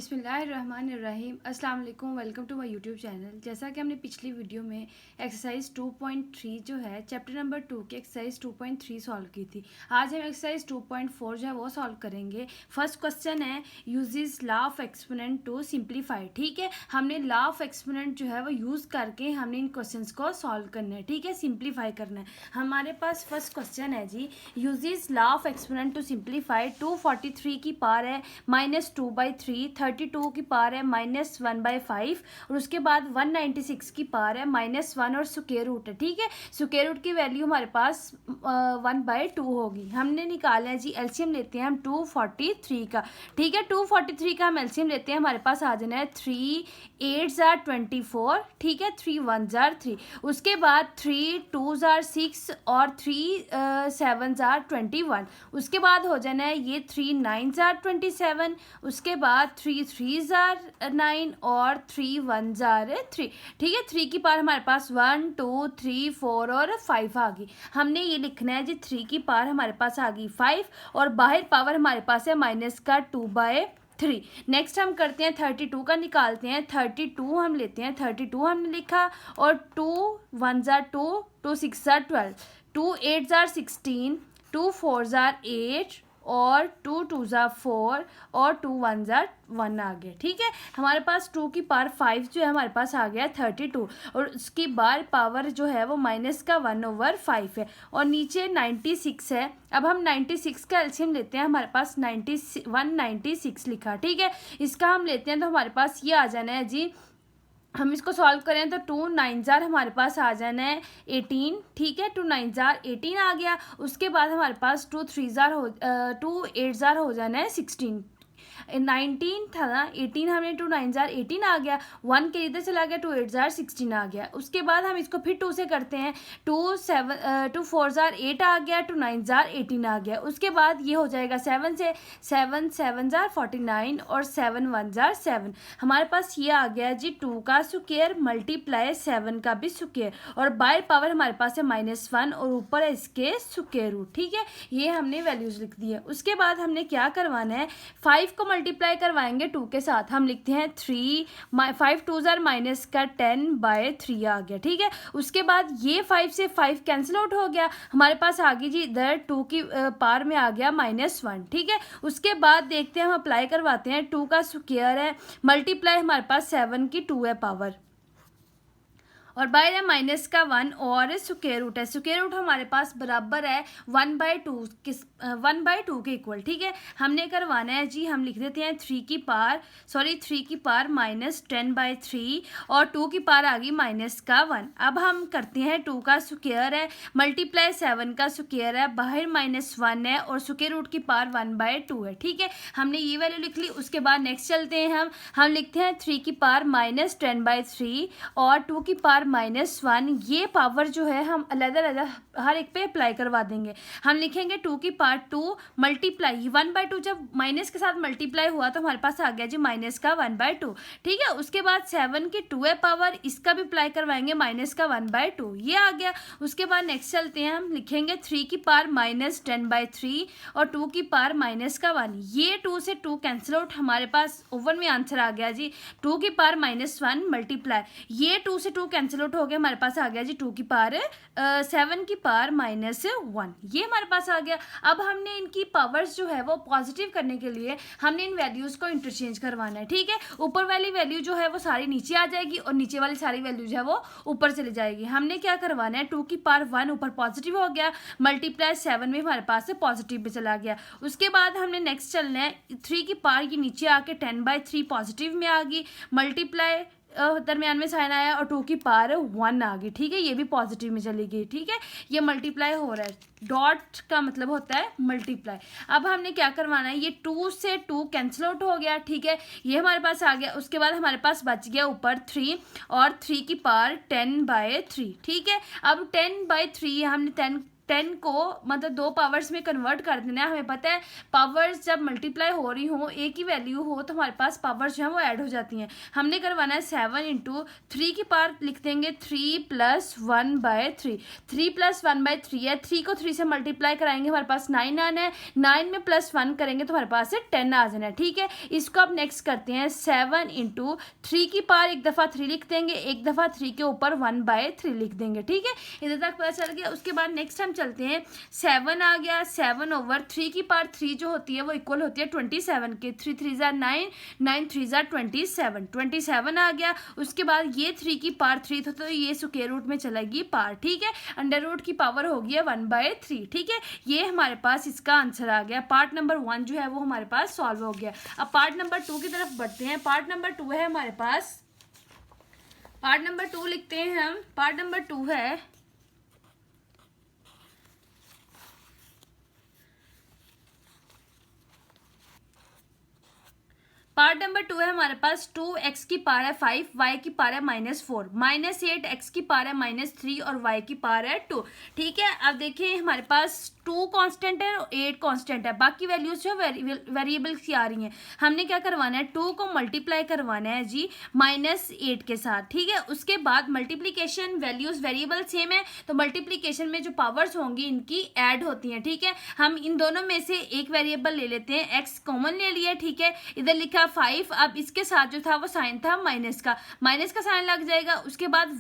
बिस्मिल्लाहिर्रहमानिर्रहीम अस्सलाम वालेकुम। Welcome to my YouTube channel. जैसा कि हमने पिछली वीडियो में एक्सरसाइज 2.3 जो है चैप्टर नंबर 2 की एक्सरसाइज 2.3 सॉल्व की थी, आज हम एक्सरसाइज 2.4 जो है वो सॉल्व करेंगे। फर्स्ट क्वेश्चन है uses law of exponent to simplify. ठीक है, हमने लॉ ऑफ एक्सपोनेंट जो है वो यूज़ करके हमने इन क्वेश्चंस को सॉल्व करना है। ठीक है, सिंप्लीफाई करना है। हमारे पास फर्स्ट क्वेश्चन है जी, uses law of exponent to simplify. 243 की पावर है -2/3, 32 की पावर है -1/5 और उसके बाद 196 की पावर है -1 और स्क्वायर रूट है। ठीक है, स्क्वायर रूट की वैल्यू हमारे पास 1/2 होगी। हमने निकाला है जी, एलसीएम लेते हैं हम 243 का। ठीक है, 243 का हम एलसीएम लेते हैं, हमारे पास आ जाना है 3 8 जार 24। ठीक है, 3 1 जार 3, उसके बाद 3 2 जार 6 और 3 7 जार 21। उसके बाद हो जाना है ये 3 9 जार 27, उसके बाद 3 3 जार 9 और 3 1 जार 3। ठीक है, 3 की पावर हमारे पास 1 2 3 4 और 5 आ गई। हमने ये लिखना है जी, 3 की पावर हमारे पास आ गई 5 और बाहर पावर हमारे पास है -2/3। नेक्स्ट हम करते हैं 32 का निकालते हैं। 32 हम लेते हैं, 32 हमने लिखा और 2 1 जार 2, 2 6 जार 12, 2 8 जार 16, 2 4 जार 8 और 2 2 जार 4 और 2 1 जार 1 आ गया। ठीक है, हमारे पास 2 की पावर 5 जो है हमारे पास आ गया 32 और उसकी बार पावर जो है वो -1/5 है और नीचे 96 है। अब हम 96 का एलसीएम लेते हैं, हमारे पास 196 लिखा। ठीक है, इसका हम लेते हैं तो हमारे पास ये आ जाना है जी, हम इसको सॉल्व करें तो 2 9 जार हमारे पास आ जाना है 18। ठीक है, 2 9 जार 18 आ गया। उसके बाद हमारे पास 2 8 जार हो जाना है 16। 19 था ना, 18 हमने 2 9 जार 18 आ गया, 1 के इधर चला गया, 2 8 जार 16 आ गया। उसके बाद हम इसको फिर 2 से करते हैं, 2 4 जार 8 आ गया, 2 9 जार 18 आ गया। उसके बाद ये हो जाएगा 7 से, 7 7 जार 49 और 7 1 जार 7। हमारे पास ये आ गया जी 2 का स्क्वायर मल्टीप्लाई 7 का भी स्क्वायर और बाय पावर हमारे पास है -1 और ऊपर है इसके स्क्वायर रूट। ठीक है, ये हमने वैल्यूज लिख दी है। उसके बाद हमने क्या करवाना है, 5 को मल्टीप्लाई करवाएंगे 2 के साथ। हम लिखते हैं 3 5 2 जार -10/3 आ गया। ठीक है, उसके बाद ये 5 से 5 कैंसिल आउट हो गया, हमारे पास आ गई जी इधर 2 की पावर में आ गया -1। ठीक है, उसके बाद देखते हैं, हम अप्लाई करवाते हैं, 2 का स्क्वायर है मल्टीप्लाई हमारे पास 7 की 2 है पावर और बाहर है -1 और स्क्वायर रूट है। स्क्वायर रूट हमारे पास बराबर है 1/2 के इक्वल। ठीक है, हमने करवाना है जी, हम लिख देते हैं 3 की पावर -10/3 और 2 की पावर आ गई -1। अब हम करते हैं 2 का स्क्वायर है मल्टीप्लाई 7 का स्क्वायर है, बाहर -1 है और स्क्वायर रूट की पावर 1/2 है। ठीक है, हमने ये वैल्यू लिख ली। उसके बाद नेक्स्ट चलते हैं, हम लिखते हैं 3 की पावर -10/3 और 2 की पावर -1। ये पावर जो है हम अलग-अलग हर एक पे अप्लाई करवा देंगे। हम लिखेंगे 2 की पावर 2 मल्टीप्लाई 1/2, जब माइनस के साथ मल्टीप्लाई हुआ तो हमारे पास आ गया जी -1/2। ठीक है, उसके बाद 7 की 2 है पावर, इसका भी अप्लाई करवाएंगे -1/2, ये आ गया। उसके बाद नेक्स्ट चलते हैं, हम लिखेंगे 3 की पावर -10/3 और 2 की पावर -1। ये 2 से 2 कैंसिल आउट, हमारे पास ओवन में आंसर आ गया जी 2 की पावर -1 मल्टीप्लाई ये 2 से 2 कैंसिल आउट हो गया, हमारे पास आ गया जी 2 की पावर 7 की पावर -1, ये हमारे पास आ गया। अब हमने इनकी पावर्स जो है वो पॉजिटिव करने के लिए हमने इन वैल्यूज को इंटरचेंज करवाना है। ठीक है, ऊपर वाली वैल्यू जो है वो सारी नीचे आ जाएगी और नीचे वाली सारी वैल्यू जो है वो ऊपर चली जाएगी। हमने क्या करवाना है, 2 की पावर 1 ऊपर पॉजिटिव हो गया मल्टीप्लाई 7 में हमारे पास से पॉजिटिव पे चला गया। उसके बाद हमने नेक्स्ट चलना है 3 की पावर ये नीचे आके 10/3 पॉजिटिव में आ गई मल्टीप्लाई दरमियान में साइन आया और 2 की पावर 1 आ गई। ठीक है, ये भी पॉजिटिव में चली गई। ठीक है, ये मल्टीप्लाई हो रहा है, डॉट का मतलब होता है मल्टीप्लाई। अब हमने क्या करवाना है, ये 2 से 2 कैंसिल आउट हो गया। ठीक है, ये हमारे पास आ गया। उसके बाद हमारे पास बच गया ऊपर 3 और 3 की पावर 10/3। ठीक है, अब 10/3 हमने 10 को मतलब 2 पावर्स में कन्वर्ट कर देना है। हमें पता है पावर्स जब मल्टीप्लाई हो रही हो, एक ही वैल्यू हो, तो हमारे पास पावर्स जो है वो ऐड हो जाती हैं। हमने करवाना है 7 इंटू 3 की पावर लिख देंगे 3 + 1/3। 3 + 1/3 है, 3 को 3 से मल्टीप्लाई कराएंगे, हमारे पास 9 आना है। 9 में +1 करेंगे तो हमारे पास से 10 आ जाना है। ठीक है, इसको अब नेक्स्ट करते हैं 7 इंटू 3 की पावर एक दफ़ा 3 लिख देंगे, एक दफ़ा 3 के ऊपर 1/3 लिख देंगे। ठीक है, इधर तक पता चल गया। उसके बाद नेक्स्ट हम चलते हैं 7 आ गया, 7/3 की पावर 3 जो होती है वो इक्वल होती है 27 के। 3 3 ज़ा 9, 9 3 ज़ा 27, 27 आ गया। उसके बाद ये 3 की पावर 3 था तो ये स्क्वायर रूट में चलेगी पावर। ठीक है, अंडर रूट की पावर होगी 1/3। ठीक है, ये हमारे पास इसका आंसर आ गया। पार्ट नंबर 1 जो है वो हमारे पास सॉल्व हो गया। अब पार्ट नंबर 2 की तरफ बढ़ते हैं। पार्ट नंबर 2 है हमारे पास, पार्ट नंबर 2 लिखते हैं हम। पार्ट नंबर 2 है पार्ट नंबर 2 है हमारे पास 2x की पावर है 5, y की पावर है -4, -8 x की पावर है -3 और y की पावर है 2। ठीक है, अब देखिए हमारे पास 2 कांस्टेंट है और 8 कांस्टेंट है, बाकी वैल्यूज जो वेरिएबल्स की आ रही हैं। हमने क्या करवाना है, 2 को मल्टीप्लाई करवाना है जी -8 के साथ। ठीक है, उसके बाद मल्टीप्लीकेशन वैल्यूज वेरिएबल सेम है तो मल्टीप्लीकेशन में जो पावर्स होंगी इनकी ऐड होती हैं। ठीक है, हम इन दोनों में से एक वेरिएबल ले लेते हैं, x कॉमन ले लिया। ठीक है, इधर लिखा 5, अब इसके साथ जो था वो साइन था माइनस का साइन लग जाएगा। उसके बाद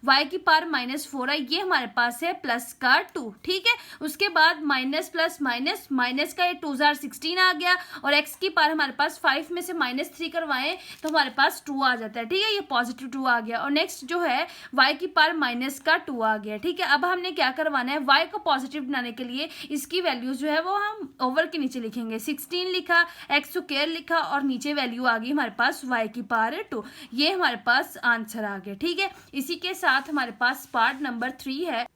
y की पावर -4 है, ये हमारे पास है प्लस का 2। ठीक है, उसके बाद माइनस प्लस माइनस, माइनस का ये 2 जार 16 आ गया और x की पावर हमारे पास 5 में से -3 करवाएं तो हमारे पास 2 आ जाता है। ठीक है, ये पॉजिटिव 2 आ गया और नेक्स्ट जो है y की पावर -2 आ गया। ठीक है, अब हमने क्या करवाना है, y को पॉजिटिव बनाने के लिए इसकी वैल्यूज जो है वो हम ओवर के नीचे लिखेंगे। 16 लिखा, x स्क्वायर लिखा और नीचे वैल्यू आ गई हमारे पास y की पावर 2। ये हमारे पास आंसर आ गया। ठीक है, इसी के साथ हमारे पास पार्ट नंबर 3 है।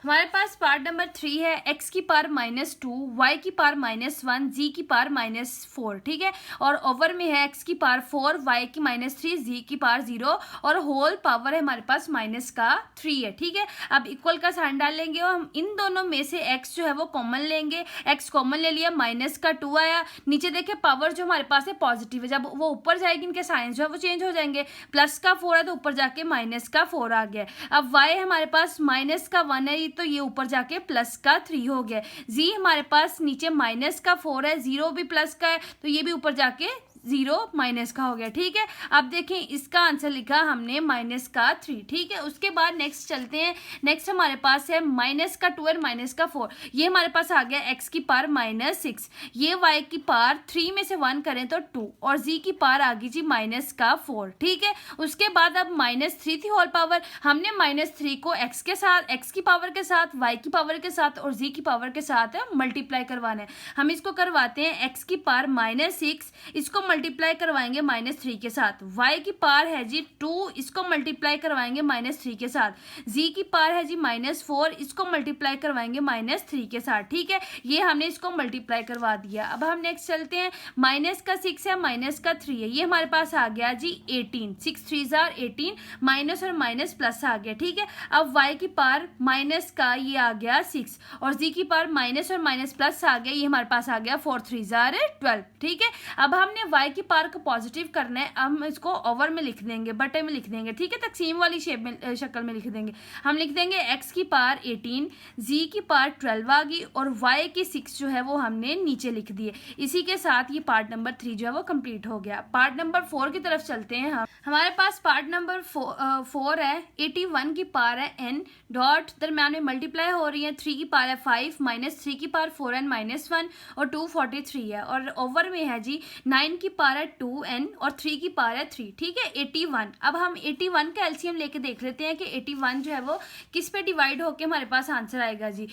हमारे पास पार्ट नंबर 3 है, x की पावर -2, y की पावर -1, z की पावर -4। ठीक है, और ओवर में है x की पावर 4, y की -3, z की पावर 0 और होल पावर है हमारे पास -3 है। ठीक है, अब इक्वल का साइन डाल लेंगे और हम इन दोनों में से x जो है वो कॉमन लेंगे। x कॉमन ले लिया, -2 आया। नीचे देखे पावर जो हमारे पास है पॉजिटिव है, जब वो ऊपर जाएगी इनके साइन जो है वो चेंज हो जाएंगे। +4 है तो ऊपर जाके -4 आ गया। अब y हमारे पास -1 है तो ये ऊपर जाके +3 हो गया। z हमारे पास नीचे -4 है, 0 भी प्लस का है तो ये भी ऊपर जाके 0 माइनस का हो गया। ठीक है, अब देखें इसका आंसर लिखा हमने -3। ठीक है, उसके बाद नेक्स्ट चलते हैं। नेक्स्ट हमारे पास है -2 और -4, ये हमारे पास आ गया x की पावर -6, ये y की पावर 3 में से 1 करें तो 2 और z की पावर आ गई जी -4। ठीक है, उसके बाद अब -3 थी होल पावर, हमने -3 को x के साथ, x की पावर के साथ, y की पावर के साथ और z की पावर के साथ मल्टीप्लाई करवाना है। हम इसको करवाते हैं x की पावर -6, इसको मल्टीप्लाई करवाएंगे -3 के साथ। y की पावर है जी 2, इसको मल्टीप्लाई करवाएंगे -3 के साथ। z की पावर है जी -4, इसको मल्टीप्लाई करवाएंगे -3 के साथ। ठीक है, ये हमने इसको मल्टीप्लाई करवा दिया। अब हम नेक्स्ट चलते हैं, -6 है, -3 है, ये हमारे पास आ गया जी 18, 6 3 जार 18, माइनस और माइनस प्लस आ गया। ठीक है, अब y की पावर माइनस का ये आ गया 6 और z की पावर माइनस और माइनस प्लस आ गया, ये हमारे पास आ गया 4 3 जार 12। ठीक है, अब हमने y की पावर को पॉजिटिव करना है, हम इसको ओवर में लिख देंगे, बटे में लिख देंगे। ठीक है, तकसीम वाली शेप में शक्ल में लिख देंगे। हम लिख देंगे x की पावर 18, z की पावर 12 आ गई और y की 6 जो है वो हमने नीचे लिख दिए। इसी के साथ ये पार्ट नंबर 3 जो है वो कंप्लीट हो गया। पार्ट नंबर 4 की तरफ चलते हैं हम। हमारे पास पार्ट नंबर 4 है, 81 की पावर है n डॉट दरम्यान में मल्टीप्लाई हो रही है, 3 की पावर है 5, -3 की पावर 4n -1 और 243 है और ओवर में है जी 9 की पावर है 2n और 3 की पावर है 3। ठीक है, 81। अब हम 81 का एलसीएम लेके देख लेते हैं कि 81 जो है वो किस पे डिवाइड होके हमारे पास आंसर आएगा जी।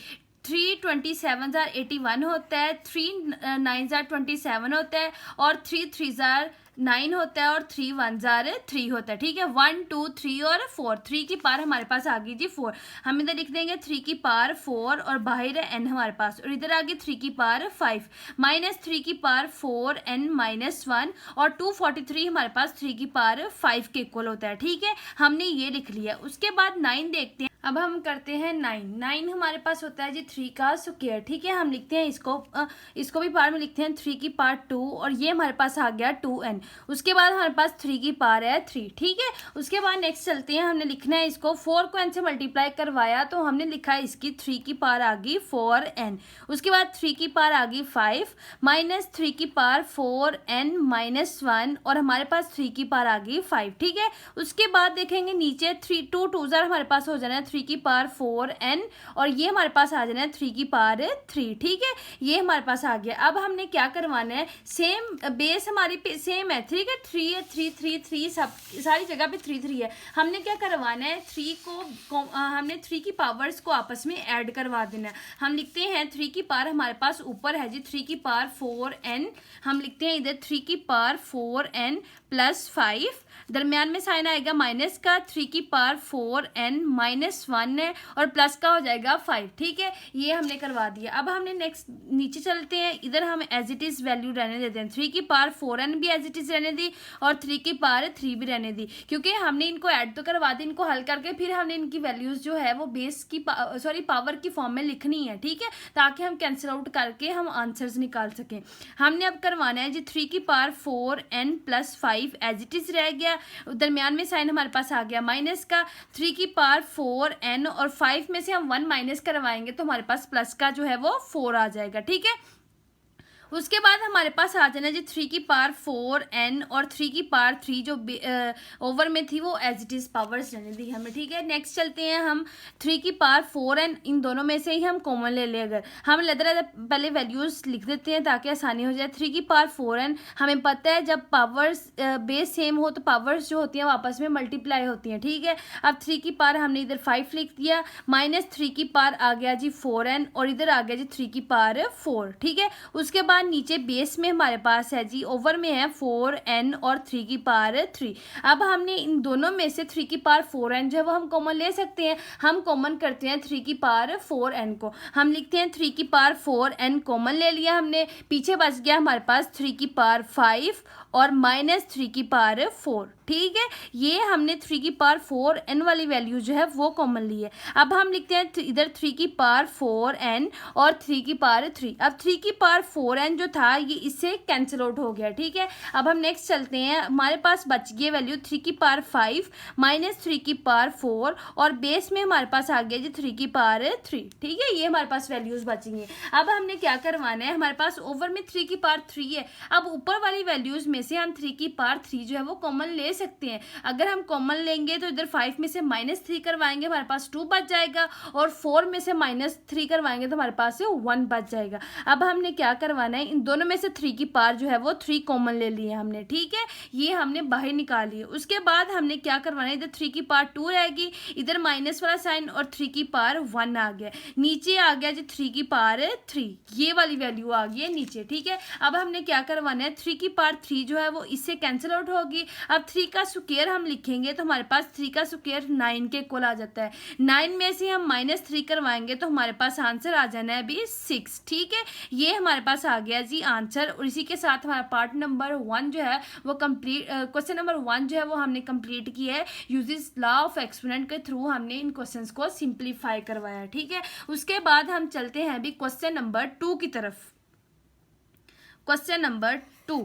3 27 जार 81 होता है, 3 9 जार 27 होता है और 3 3 जार 9 होता है और 3 1 जार 3 होता है। ठीक है, 1 2 3 और 4, 3 की पावर हमारे पास आ गई जी 4। हम इधर लिख देंगे 3 की पावर 4 और बाहर है n हमारे पास और इधर आ गई 3 की पावर 5, -3 की पावर 4n -1 और 243 हमारे पास 3 की पावर 5 के इक्वल होता है। ठीक है, हमने ये लिख लिया। उसके बाद 9 देखते हैं। अब हम करते हैं 9 हमारे पास होता है जी 3 का स्क्वायर, ठीक है। हम लिखते हैं इसको भी पावर में लिखते हैं 3 की पावर 2 और ये हमारे पास आ गया 2n। उसके बाद हमारे पास 3 की पावर है 3, ठीक है। उसके बाद नेक्स्ट चलते हैं, हमने लिखना है इसको 4 को n से मल्टीप्लाई करवाया तो हमने लिखा है इसकी 3 की पावर आ गई 4n। उसके बाद 3 की पावर आ गई 5 माइनस 3 की पावर 4n माइनस 1 और हमारे पास 3 की पावर आ गई 5, ठीक है। उसके बाद देखेंगे नीचे 3 2 2 हमारे पास हो जाना है 3 की पावर 4n और ये हमारे पास आ जाना है 3 की पावर 3, ठीक है। ये हमारे पास आ गया। अब हमने क्या करवाना है, सेम बेस हमारी सेम है, ठीक है। 3 है, 3 3 3 सब सारी जगह पे 3 3 है। हमने क्या करवाना है, 3 को हमने 3 की पावर्स को आपस में ऐड करवा देना है। हम लिखते हैं 3 की पावर हमारे पास ऊपर है जी 3 की पावर 4n, हम लिखते हैं इधर 3 की पावर 4n प्लस 5, दरमियान में साइन आएगा माइनस का, 3 की पावर 4n माइनस 1 है और प्लस का हो जाएगा 5, ठीक है। ये हमने करवा दिया। अब हमने नेक्स्ट नीचे चलते हैं, इधर हम एज इट इज वैल्यू रहने देते हैं। 3 की पावर 4n भी एज इट इज रहने दी और 3 की पावर 3 भी रहने दी, क्योंकि हमने इनको ऐड तो करवा दी, इनको हल करके फिर हमने इनकी वैल्यूज जो है वो बेस की पावर की फॉर्म में लिखनी है, ठीक है, ताकि हम कैंसिल आउट करके हम आंसर्स निकाल सकें। हमने अब करवाना है जी 3 की power 4n plus 5 as it is रह गया, दरमियान में साइन हमारे पास आ गया माइनस का, 3 की पावर 4n और 5 में से हम 1 माइनस करवाएंगे तो हमारे पास प्लस का जो है वो 4 आ जाएगा, ठीक है। उसके बाद हमारे पास आ जाना जी 3 की पावर 4n और 3 की पावर 3 जो ओवर में थी वो एज इट इज पावर्स रहने दी हमें, ठीक है। नेक्स्ट चलते हैं हम 3 की पावर 4n, इन दोनों में से ही हम कॉमन ले लें। अगर हम पहले वैल्यूज लिख देते हैं ताकि आसानी हो जाए। 3 की पावर 4n हमें पता है जब पावर्स बेस सेम हो तो पावर्स जो होती हैं वो आपस में मल्टीप्लाई होती हैं, ठीक है। अब 3 की पावर हमने इधर 5 लिख दिया, माइनस 3 की पावर आ गया जी 4n और इधर आ गया जी 3 की पावर 4, ठीक है। उसके बाद नीचे बेस में हमारे पास है जी ओवर में है 4n और 3 की पावर 3। अब हमने इन दोनों में से 3 की पावर 4n जो है वो हम कॉमन ले सकते हैं। हम कॉमन करते हैं 3 की पावर 4n को, हम लिखते हैं 3 की पावर 4n कॉमन ले लिया हमने, पीछे बच गया हमारे पास 3 की पावर 5 और माइनस 3 की पावर 4, ठीक है। ये हमने 3 की पावर 4n वाली वैल्यू जो है वो कॉमन ली है। अब हम लिखते हैं इधर 3 की पावर 4n और 3 की पावर 3। अब 3 की पावर 4n जो था ये इससे कैंसिल आउट हो गया, ठीक है। अब हम नेक्स्ट चलते हैं, हमारे पास बच गई वैल्यू 3 की पावर 5 माइनस 3 की पावर 4 और बेस में हमारे पास आ गया जी 3 की पावर 3, ठीक है। ये हमारे पास वैल्यूज बचेंगी। अब हमने क्या करवाना है, हमारे पास ओवर में 3 की पावर 3 है, अब ऊपर वाली वैल्यूज में से हम 3 की पावर 3 जो है वो कॉमन ले सकते हैं। अगर हम कॉमन लेंगे तो इधर 5 में से माइनस 3 करवाएंगे हमारे पास 2 बच जाएगा और 4 में से माइनस 3 करवाएंगे तो हमारे पास से 1 बच जाएगा। अब हमने क्या करवाना है, इन दोनों में से 3 की पावर जो है वो 3 कॉमन ले लिए हमने, ठीक है। ये हमने बाहर निकाली है। उसके बाद हमने क्या करवाना है, इधर 3 की पावर 2 रहेगी, इधर माइनस वाला साइन और 3 की पावर 1 आ गया, नीचे आ गया जी 3 की पावर 3, ये वाली वैल्यू आ गई है नीचे, ठीक है। अब हमने क्या करवाना है, 3 की पावर 3 जो है वो इससे कैंसिल आउट होगी। अब 3 का स्क्वायर हम लिखेंगे तो हमारे पास 3 का स्क्वायर 9 के इक्वल आ जाता है। 9 में से हम माइनस 3 करवाएंगे तो हमारे पास आंसर आ जाना है अभी 6, ठीक है। ये हमारे पास आ गया जी आंसर और इसी के साथ हमारा पार्ट नंबर 1 जो है वो कंप्लीट, क्वेश्चन नंबर 1 जो है वो हमने कंप्लीट किया है। यूजिस लॉ ऑफ एक्सपोनेंट के थ्रू हमने इन क्वेश्चंस को सिंप्लीफाई करवाया, ठीक है। उसके बाद हम चलते हैं अभी क्वेश्चन नंबर 2 की तरफ। क्वेश्चन नंबर 2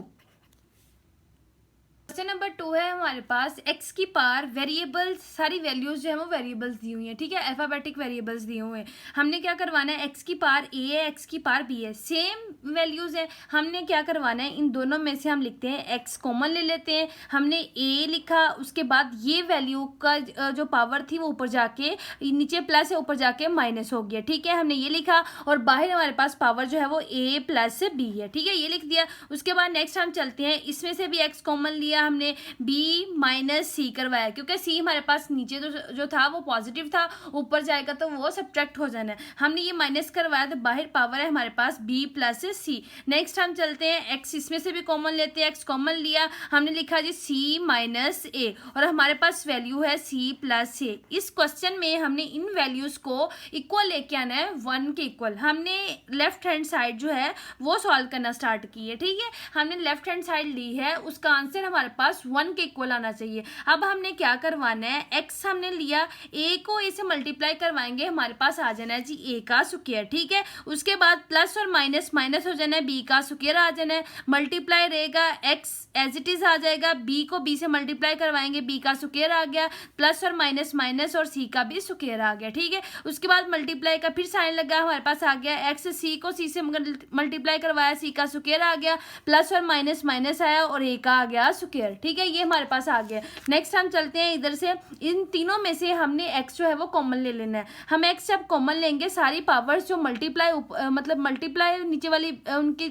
क्वेश्चन नंबर 2 है हमारे पास x की पावर वेरिएबल्स, सारी वैल्यूज जो है वो वेरिएबल्स दी हुई हैं, ठीक है, अल्फाबेटिक वेरिएबल्स दिए हुए हैं। हमने क्या करवाना है, x की पावर a है, x की पावर b है, सेम वैल्यूज है। हमने क्या करवाना है, इन दोनों में से हम लिखते हैं x कॉमन ले लेते हैं। हमने a लिखा, उसके बाद ये वैल्यू का जो पावर थी वो ऊपर जाके नीचे प्लस है, ऊपर जाके माइनस हो गया, ठीक है। हमने ये लिखा और बाहर हमारे पास पावर जो है वो a प्लस b है, ठीक है, ये लिख दिया। उसके बाद नेक्स्ट हम चलते हैं, इसमें से भी x कॉमन लिया हमने, b माइनस सी करवाया, क्योंकि c हमारे पास नीचे जो था वो पॉजिटिव था, ऊपर जाएगा तो वो सब्ट्रैक्ट हो जाना है। हमने ये माइनस करवाया तो बाहर पावर है हमारे पास b प्लस सी। नेक्स्ट हम चलते हैं, x इसमें से भी कॉमन लेते हैं, x कॉमन लिया, हमने लिखा जी c माइनस a और हमारे पास वैल्यू है c प्लस a। इस क्वेश्चन में हमने इन वैल्यूज को इक्वल लेके आना है, 1 के इक्वल। हमने लेफ्ट हैंड साइड जो है वो सॉल्व करना स्टार्ट की है, ठीक है। हमने लेफ्ट हैंड साइड ली है, उसका आंसर हमारे पास 1 के इक्वल आना चाहिए। अब हमने क्या करवाना है, x हमने लिया, a को a से मल्टीप्लाई करवाएंगे, हमारे पास आ जाना है जी a का स्क्वायर, ठीक है। उसके बाद प्लस और माइनस माइनस हो जाना है, b का स्क्वायर आ जाना है, मल्टीप्लाई रहेगा, x एज इट इज आ जाएगा, b को b से मल्टीप्लाई करवाएंगे, b का स्क्वायर आ गया, प्लस और माइनस माइनस और c का भी स्क्वायर आ गया, ठीक है। उसके बाद मल्टीप्लाई का फिर साइन लगा, हमारे पास आ गया x, c को c से मल्टीप्लाई करवाया, c का स्क्वायर आ गया, प्लस और माइनस माइनस आया और a का आ गया स्क्वायर, ठीक है। ये हमारे पास आ गया। नेक्स्ट हम चलते हैं इधर से, इन तीनों में से हमने x जो है वो कॉमन ले लेना है। हम x जब कॉमन लेंगे, सारी पावर्स जो मल्टीप्लाई मतलब मल्टीप्लाई नीचे वाली उनकी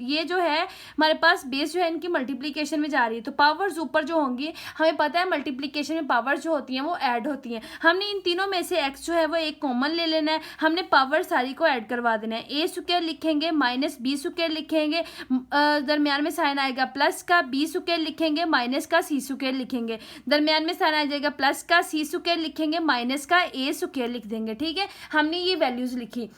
ये जो है हमारे पास बेस जो है इनकी मल्टीप्लीकेशन में जा रही है, तो पावर्स ऊपर जो होंगी, हमें पता है मल्टीप्लीकेशन में पावर्स जो होती हैं वो ऐड होती हैं। हमने इन तीनों में से x जो है वो एक कॉमन ले लेना है, हमने पावर सारी को ऐड करवा देना है। a स्क्वायर लिखेंगे माइनस b स्क्वायर लिखेंगे, दरमियान में साइन आएगा प्लस का, b स्क्वायर लिखेंगे माइनस का, c स्क्वायर लिखेंगे, दरमियान में साइन आ जाएगा प्लस का, c स्क्वायर लिखेंगे माइनस का, a स्क्वायर लिख देंगे, ठीक है। हमने ये वैल्यूज लिखी।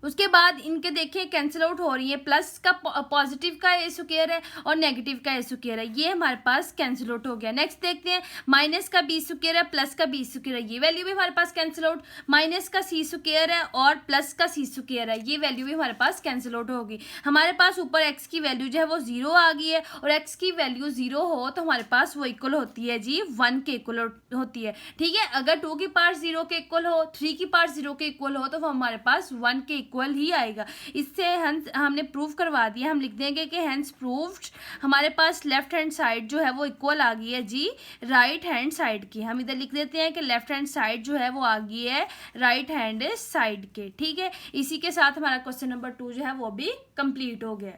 उसके बाद इनके देखिए कैंसिल आउट हो रही है, प्लस का पॉजिटिव का ए स्क्वायर है और नेगेटिव का ए स्क्वायर है, ये हमारे पास कैंसिल आउट हो गया। नेक्स्ट देखते हैं, माइनस का बी स्क्वायर है, प्लस का बी स्क्वायर है, ये वैल्यू भी हमारे पास कैंसिल आउट, माइनस का सी स्क्वायर है और प्लस का सी स्क्वायर है, ये वैल्यू भी हमारे पास कैंसिल आउट होगी। हमारे पास ऊपर एक्स की वैल्यू जो है वो 0 आ गई है, और एक्स की वैल्यू 0 हो तो हमारे पास वो इक्वल होती है जी 1 के इक्वल होती है, ठीक है। अगर 2 की पावर 0 के इक्वल हो, 3 की पावर 0 के इक्वल हो, तो वो हमारे पास 1 के इक्वल ही आएगा। इससे हमने प्रूव करवा दिया, हम लिख देंगे कि हेंस प्रूव्ड, हमारे पास लेफ्ट हैंड साइड जो है वो इक्वल आ गई है जी राइट हैंड साइड की। हम इधर लिख देते हैं कि लेफ्ट हैंड साइड जो है वो आ गई है राइट हैंड साइड के, ठीक है। इसी के साथ हमारा क्वेश्चन नंबर 2 जो है वो भी कंप्लीट हो गया।